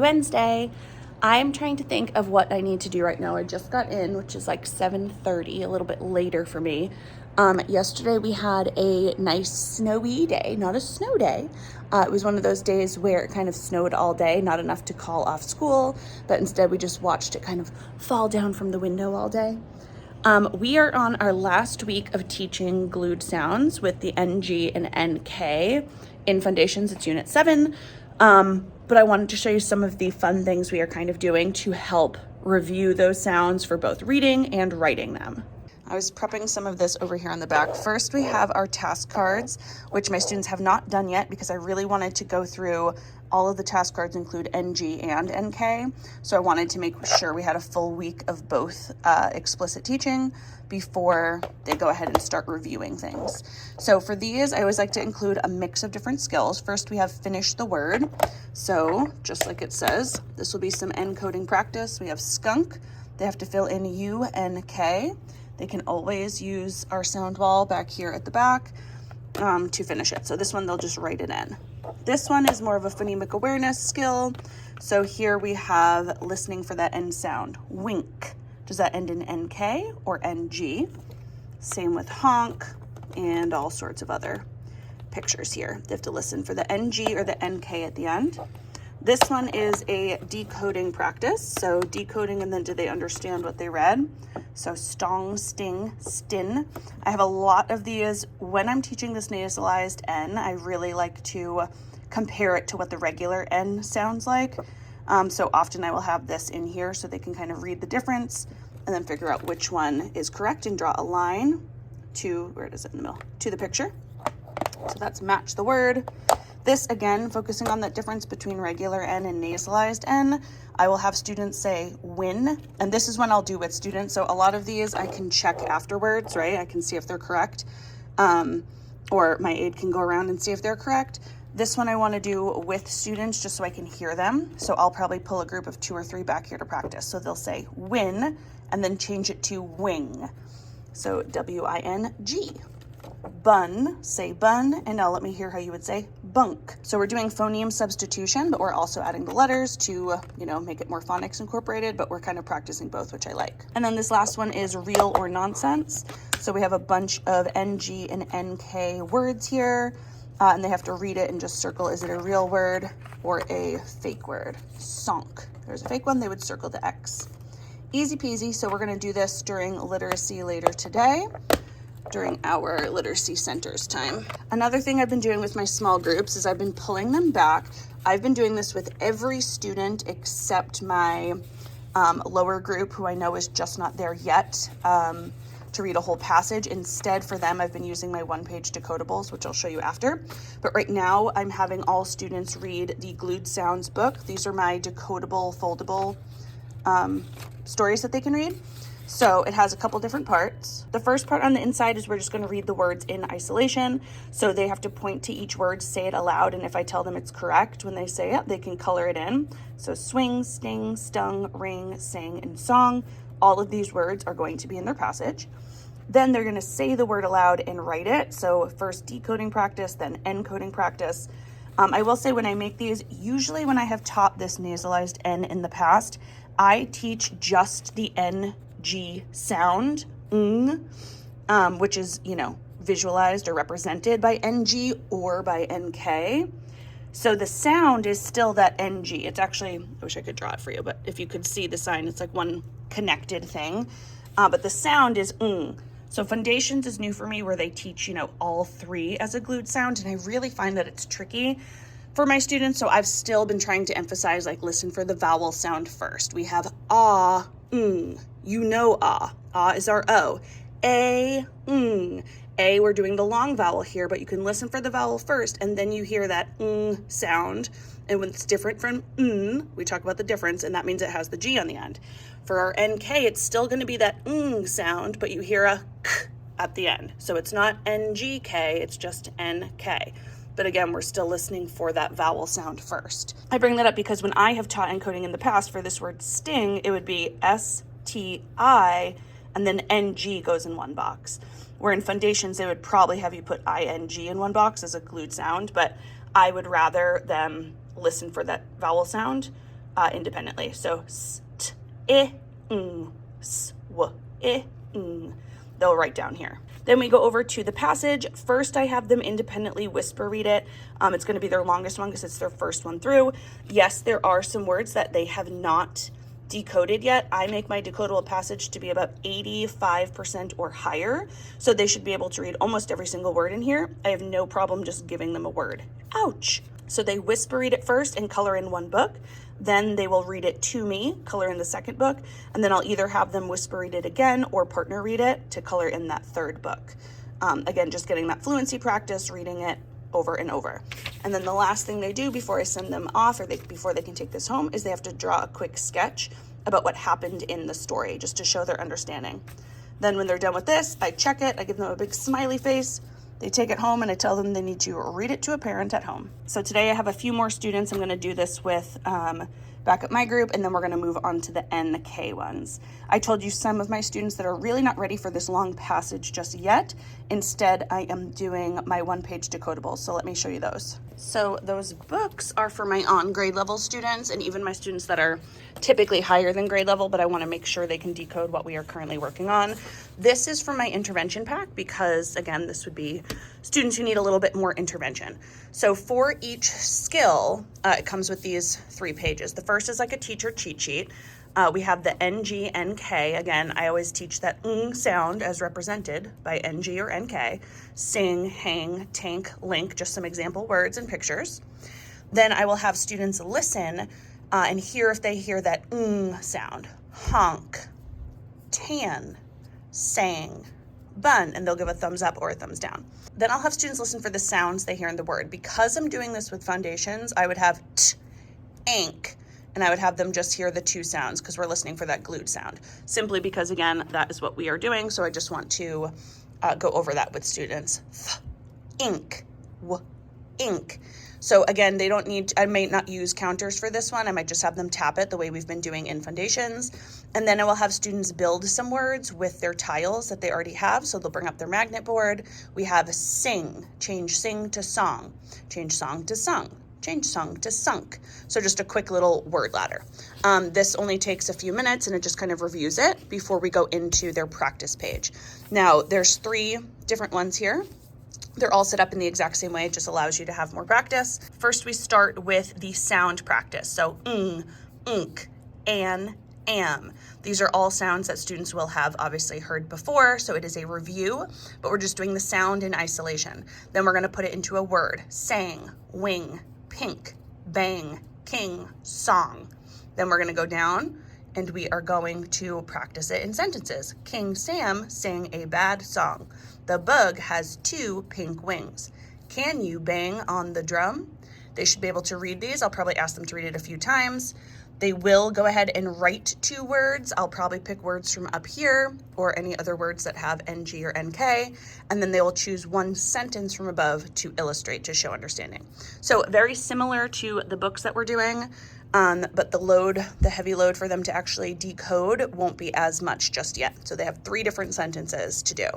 Wednesday. I'm trying to think of what I need to do right now. I just got in, which is like 7:30, a little bit later for me. Yesterday we had a nice snowy day, not a snow day. It was one of those days where it kind of snowed all day, not enough to call off school, but instead we just watched it kind of fall down from the window all day. We are on our last week of teaching glued sounds with the NG and NK. In Foundations, it's Unit 7. But I wanted to show you some of the fun things we are kind of doing to help review those sounds for both reading and writing them. I was prepping some of this over here on the back. First, we have our task cards, which my students have not done yet because I really wanted to go through all of the task cards include NG and NK. So I wanted to make sure we had a full week of both explicit teaching before they go ahead and start reviewing things. So for these, I always like to include a mix of different skills. First, we have finish the word. So just like it says, this will be some encoding practice. We have skunk. They have to fill in U and K. They can always use our sound wall back here at the back to finish it. So this one, they'll just write it in. This one is more of a phonemic awareness skill. So here we have listening for that end sound. Wink. Does that end in NK or NG? Same with honk and all sorts of other pictures here. They have to listen for the NG or the NK at the end. This one is a decoding practice. So decoding and then do they understand what they read? So stong, sting, stin. I have a lot of these. When I'm teaching this nasalized N, I really like to compare it to what the regular N sounds like. So often I will have this in here so they can kind of read the difference and then figure out which one is correct and draw a line to, where is it in the middle, to the picture. So that's match the word. This, again, focusing on that difference between regular N and nasalized N, I will have students say win, and this is when I'll do with students. So a lot of these I can check afterwards, right? I can see if they're correct, or my aide can go around and see if they're correct. This one I want to do with students just so I can hear them. So I'll probably pull a group of 2 or 3 back here to practice. So they'll say win and then change it to wing. So W-I-N-G. Bun, say bun, and now let me hear how you would say bunk. So we're doing phoneme substitution, but we're also adding the letters to, make it more phonics incorporated, but we're kind of practicing both, which I like. And then this last one is real or nonsense. So we have a bunch of NG and NK words here, and they have to read it and just circle, is it a real word or a fake word? Sonk. There's a fake one, they would circle the X. Easy peasy, so we're gonna do this during literacy later today, during our literacy centers time. Another thing I've been doing with my small groups is I've been pulling them back. I've been doing this with every student except my lower group, who I know is just not there yet to read a whole passage. Instead, for them, I've been using my one-page decodables, which I'll show you after. But right now, I'm having all students read the Glued Sounds book. These are my decodable, foldable stories that they can read. So it has a couple different parts. The first part on the inside is we're just going to read the words in isolation. So they have to point to each word, say it aloud, and if I tell them it's correct when they say it, they can color it in. So swing, sting, stung, ring, sing, and song. All of these words are going to be in their passage. Then they're going to say the word aloud and write it. So first decoding practice, then encoding practice. I will say when I make these, usually when I have taught this nasalized N in the past, I teach just the NG sound, which is, visualized or represented by NG or by NK. So the sound is still that NG. It's actually, I wish I could draw it for you, but if you could see the sign, it's like one connected thing. But the sound is So Foundations is new for me where they teach, all 3 as a glued sound. And I really find that it's tricky for my students. So I've still been trying to emphasize, listen for the vowel sound first. We have ah, ah. Ah is our O. A, A, we're doing the long vowel here, but you can listen for the vowel first, and then you hear that sound. And when it's different from we talk about the difference, and that means it has the G on the end. For our NK, it's still going to be that sound, but you hear a k at the end. So it's not NGK, it's just NK. But again, we're still listening for that vowel sound first. I bring that up because when I have taught encoding in the past for this word sting, it would be STI, and then NG goes in one box. Where in Foundations, they would probably have you put ING in one box as a glued sound, but I would rather them listen for that vowel sound independently. So st, I, ng, s, w, I, ng. They'll write down here. Then we go over to the passage. First, I have them independently whisper read it. It's going to be their longest one because it's their first one through. Yes, there are some words that they have not decoded yet. I make my decodable passage to be about 85% or higher, so they should be able to read almost every single word in here. I have no problem just giving them a word. Ouch! So they whisper read it first and color in one book. Then they will read it to me, color in the second book, and then I'll either have them whisper read it again or partner read it to color in that third book. Again, just getting that fluency practice, reading it over and over. And then the last thing they do before I send them off, or before they can take this home, is they have to draw a quick sketch about what happened in the story, just to show their understanding. Then when they're done with this, I check it, I give them a big smiley face, they take it home, and I tell them they need to read it to a parent at home. So today I have a few more students I'm gonna do this with back at my group, and then we're gonna move on to the NK ones. I told you some of my students that are really not ready for this long passage just yet. Instead, I am doing my one-page decodable, so let me show you those. So those books are for my on grade level students and even my students that are typically higher than grade level, but I wanna make sure they can decode what we are currently working on. This is for my intervention pack because, again, this would be students who need a little bit more intervention. So for each skill, it comes with these 3 pages. The first is like a teacher cheat sheet. We have the NG, NK. Again, I always teach that ng sound as represented by NG or NK. Sing, hang, tank, link, just some example words and pictures. Then I will have students listen and hear if they hear that ng sound. Honk, tan, sang, bun, and they'll give a thumbs up or a thumbs down. Then I'll have students listen for the sounds they hear in the word. Because I'm doing this with foundations, I would have t, ink, and I would have them just hear the 2 sounds because we're listening for that glued sound. Simply because, again, that is what we are doing, so I just want to go over that with students. Th, ink, w, ink. So again, they don't need, I may not use counters for this one. I might just have them tap it the way we've been doing in foundations. And then I will have students build some words with their tiles that they already have. So they'll bring up their magnet board. We have sing, change sing to song, change song to sung, change sung to sunk. So just a quick little word ladder. This only takes a few minutes and it just kind of reviews it before we go into their practice page. Now there's 3 different ones here. They're all set up in the exact same way. It just allows you to have more practice. First, we start with the sound practice. So ng, ink, an, am. These are all sounds that students will have obviously heard before, so it is a review, but we're just doing the sound in isolation. Then we're gonna put it into a word. Sang, wing, pink, bang, king, song. Then we're gonna go down and we are going to practice it in sentences. King Sam sang a bad song. The bug has 2 pink wings. Can you bang on the drum? They should be able to read these. I'll probably ask them to read it a few times. They will go ahead and write 2 words. I'll probably pick words from up here or any other words that have NG or NK, and then they will choose 1 sentence from above to illustrate to show understanding. So very similar to the books that we're doing, but the heavy load for them to actually decode won't be as much just yet. So they have 3 different sentences to do.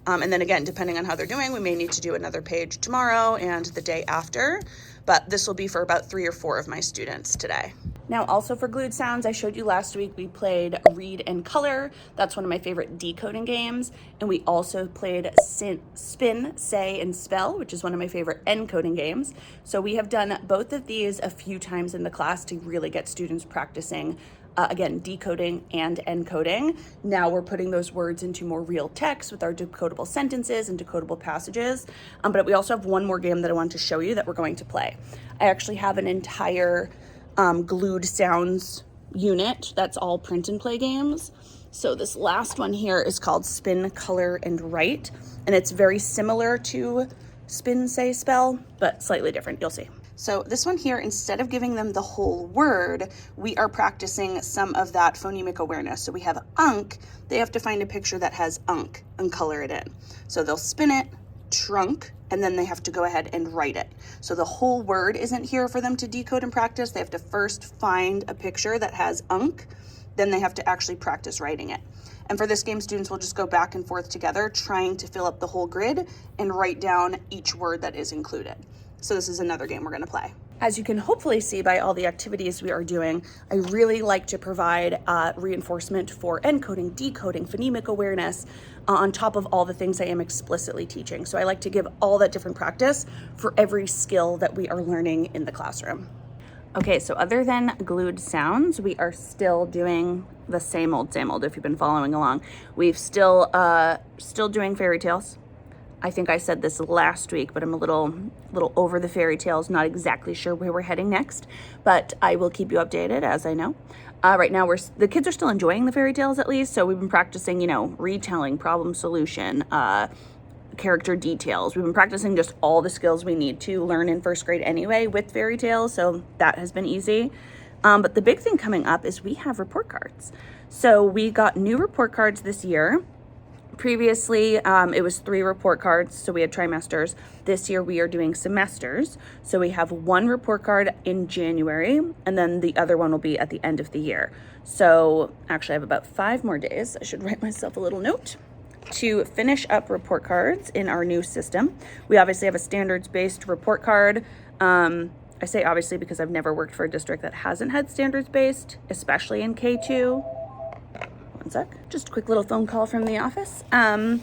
And then again, depending on how they're doing, we may need to do another page tomorrow and the day after, but this will be for about 3 or 4 of my students today. Now, also for glued sounds, I showed you last week, we played Read and Color. That's one of my favorite decoding games. And we also played Spin, Say, and Spell, which is one of my favorite encoding games. So we have done both of these a few times in the class to really get students practicing again, decoding and encoding. Now we're putting those words into more real text with our decodable sentences and decodable passages. But we also have one more game that I want to show you that we're going to play. I actually have an entire glued sounds unit that's all print and play games. So this last one here is called Spin, Color, and Write. And it's very similar to Spin, Say, Spell, but slightly different, you'll see. So this one here, instead of giving them the whole word, we are practicing some of that phonemic awareness. So we have unk, they have to find a picture that has unk and color it in. So they'll spin it, trunk, and then they have to go ahead and write it. So the whole word isn't here for them to decode and practice. They have to first find a picture that has unk, then they have to actually practice writing it. And for this game, students will just go back and forth together, trying to fill up the whole grid and write down each word that is included. So this is another game we're gonna play. As you can hopefully see by all the activities we are doing, I really like to provide reinforcement for encoding, decoding, phonemic awareness on top of all the things I am explicitly teaching. So I like to give all that different practice for every skill that we are learning in the classroom. Okay, so other than glued sounds, we are still doing the same old, if you've been following along. We've still doing fairy tales. I think I said this last week, but I'm a little over the fairy tales, not exactly sure where we're heading next, but I will keep you updated as I know. Right now, the kids are still enjoying the fairy tales at least, so we've been practicing, retelling, problem solution, character details. We've been practicing just all the skills we need to learn in first grade anyway with fairy tales, so that has been easy. But the big thing coming up is we have report cards. So we got new report cards this year. Previously, it was 3 report cards, so we had trimesters. This year we are doing semesters. So we have 1 report card in January, and then the other one will be at the end of the year. So actually I have about 5 more days. I should write myself a little note to finish up report cards in our new system. We obviously have a standards-based report card. I say obviously because I've never worked for a district that hasn't had standards-based, especially in K2. One sec. Just a quick little phone call from the office. What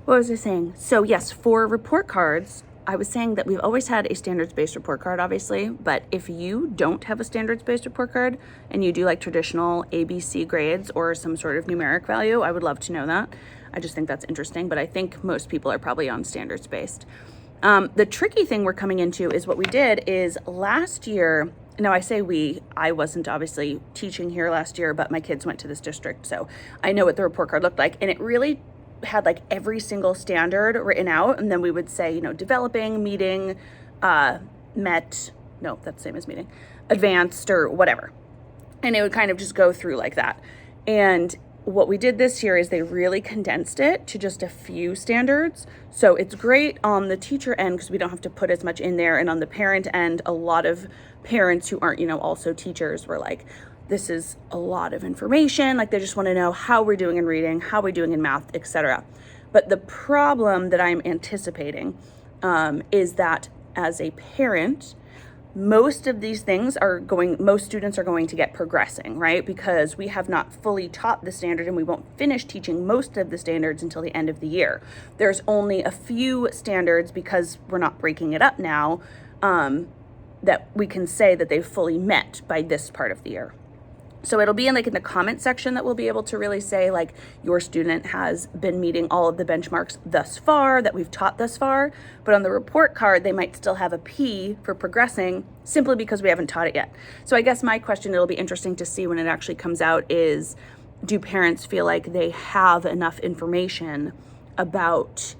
was I saying? So yes, for report cards, I was saying that we've always had a standards-based report card, obviously, but if you don't have a standards-based report card and you do like traditional ABC grades or some sort of numeric value, I would love to know that. I just think that's interesting, but I think most people are probably on standards-based. The tricky thing we're coming into is what we did is last year. Now I say I wasn't obviously teaching here last year, but my kids went to this district, so I know what the report card looked like, and it really had like every single standard written out, and then we would say, developing, meeting, met, no, that's the same as meeting, advanced, or whatever. And it would kind of just go through like that. And what we did this year is they really condensed it to just a few standards. So it's great on the teacher end because we don't have to put as much in there. And on the parent end, a lot of parents who aren't, also teachers were like, this is a lot of information. Like they just want to know how we're doing in reading, how we're doing in math, etc. But the problem that I'm anticipating is that as a parent, most students are going to get progressing, right? Because we have not fully taught the standard and we won't finish teaching most of the standards until the end of the year. There's only a few standards because we're not breaking it up now that we can say that they've fully met by this part of the year. So it'll be in the comment section that we'll be able to really say like your student has been meeting all of the benchmarks thus far that we've taught thus far. But on the report card, they might still have a P for progressing simply because we haven't taught it yet. So I guess my question, it'll be interesting to see when it actually comes out is, do parents feel like they have enough information about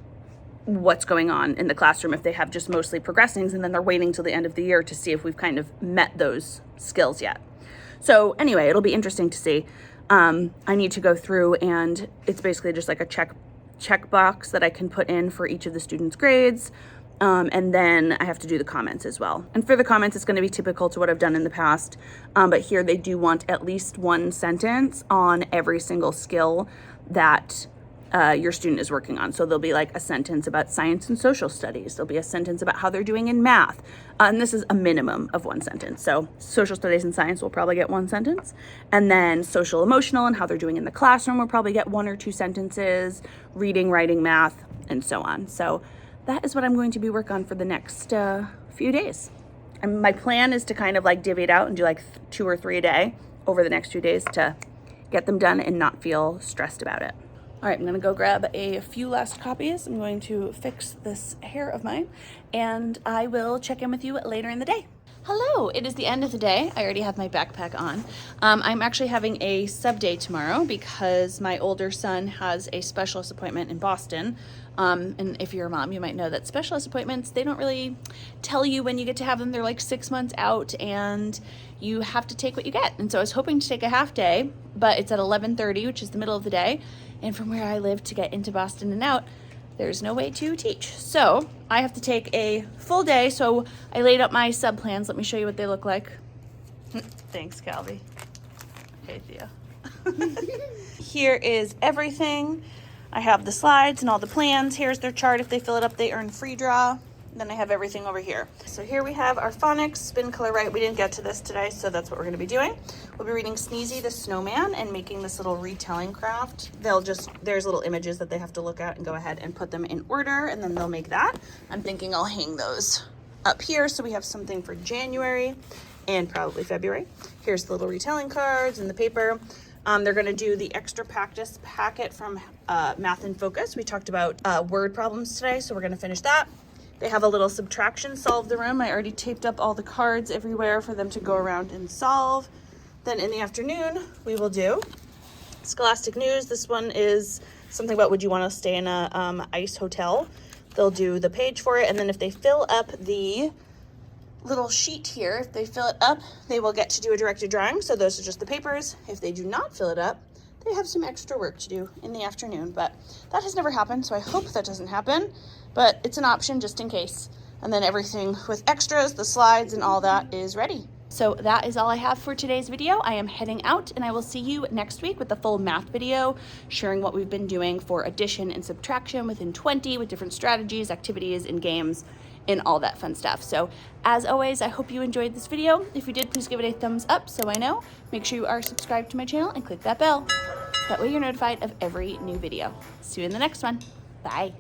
what's going on in the classroom if they have just mostly progressings and then they're waiting till the end of the year to see if we've kind of met those skills yet. So anyway, it'll be interesting to see. I need to go through and it's basically just like a check box that I can put in for each of the students' grades. And then I have to do the comments as well. And for the comments, it's going to be typical to what I've done in the past. But here they do want at least 1 sentence on every single skill that your student is working on. So there'll be like a sentence about science and social studies. There'll be a sentence about how they're doing in math. And this is a minimum of 1 sentence. So social studies and science will probably get 1 sentence. And then social emotional and how they're doing in the classroom will probably get 1 or 2 sentences, reading, writing, math, and so on. So that is what I'm going to be working on for the next few days. And my plan is to kind of like divvy it out and do like 2 or 3 a day over the next few days to get them done and not feel stressed about it. All right, I'm gonna go grab a few last copies. I'm going to fix this hair of mine and I will check in with you later in the day. Hello, it is the end of the day. I already have my backpack on. I'm actually having a Subday tomorrow because my older son has a specialist appointment in Boston. And if you're a mom, you might know that specialist appointments, they don't really tell you when you get to have them. They're like 6 months out and you have to take what you get. And so I was hoping to take a half day, but it's at 11:30, which is the middle of the day. And from where I live to get into Boston and out, there's no way to teach. So I have to take a full day. So I laid out my sub plans. Let me show you what they look like. Thanks, Calvi. Okay, Thea. Here is everything. I have the slides and all the plans. Here's their chart. If they fill it up, they earn free draw. Then I have everything over here. So here we have our Phonics spin color right. We didn't get to this today, so that's what we're gonna be doing. We'll be reading Sneezy the Snowman and making this little retelling craft. There's little images that they have to look at and go ahead and put them in order, and then they'll make that. I'm thinking I'll hang those up here so we have something for January and probably February. Here's the little retelling cards and the paper. They're gonna do the extra practice packet from Math and Focus. We talked about word problems today, so we're gonna finish that. They have a little subtraction solve the room. I already taped up all the cards everywhere for them to go around and solve. Then in the afternoon, we will do Scholastic News. This one is something about would you want to stay in a ice hotel. They'll do the page for it, and then if they fill up the little sheet here, if they fill it up, they will get to do a directed drawing. So those are just the papers. If they do not fill it up, they have some extra work to do in the afternoon, but that has never happened, so I hope that doesn't happen, but it's an option just in case. And then everything with extras, the slides and all that is ready. So that is all I have for today's video. I am heading out, and I will see you next week with the full math video, sharing what we've been doing for addition and subtraction within 20 with different strategies, activities, and games, and all that fun stuff. So as always, I hope you enjoyed this video. If you did, please give it a thumbs up so I know. Make sure you are subscribed to my channel and click that bell. That way you're notified of every new video. See you in the next one. Bye.